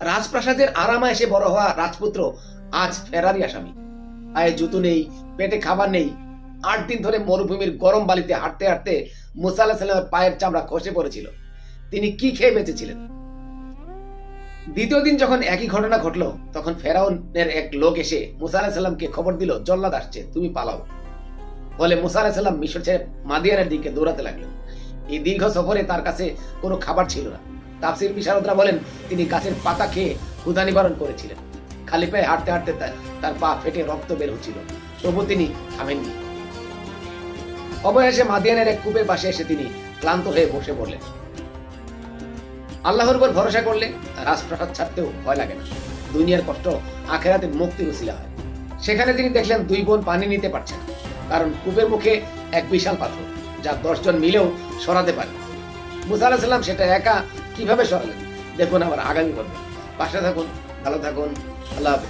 রাজপ্রাসাদের আরামে এসে বড় হওয়া রাজপুত্র আজ ফেরারি আসামি। পায়ে জুতো নেই, পেটে খাবার নেই। ৮ দিন ধরে মরুভূমির গরম বালিতে হাঁটতে হাঁটতে মুসা আলাইহিস সালামের পায়ের চামড়া খসে পড়েছিল। তিনি কি খেয়ে বেঁচেছিলেন? দ্বিতীয় দিন যখন একই ঘটনা ঘটলো, তখন ফেরাউনের এক লোক এসে মুসা আলাইহিস সালামকে খবর দিল, জল্লাদ আসছে, তুমি পালাও। বলে মুসা আলাইহিস সালাম মিশর ছেড়ে মাদিয়ানের দিকে দৌড়াতে লাগলেন। এই দীর্ঘ সফরে তার কাছে কোনো খাবার ছিল না। তাফসীর বিশারদরা বলেন, তিনি গাছের পাতা খেয়ে ক্ষুধা নিবারণ করেছিলেন। খালি পায়ে হাঁটতে হাঁটতে তার পা ফেটে রক্ত বের হচ্ছিল, তবু তিনি থামেননি। অবশেষে মাদিয়ানের এক কূপের পাশে এসে তিনি ক্লান্ত হয়ে বসে পড়লেন। আল্লাহর উপর ভরসা করলে রাজপ্রাসাদ ছাড়তেও ভয় লাগে না। দুনিয়ার কষ্ট আখেরাতে মুক্তির উসিলা হয়। সেখানে তিনি দেখলেন 2 বোন পানি নিতে পারছেন না, কারণ কূপের মুখে এক বিশাল পাথর, যা 10 জন মিলেও সরাতে পারে। মুসা আলাইহিস সালাম সেটা একা কিভাবে সরালেন, দেখুন আবার আগামী পর্বে। পাশে থাকুন, ভালো থাকুন, আল্লাহ হাফেজ।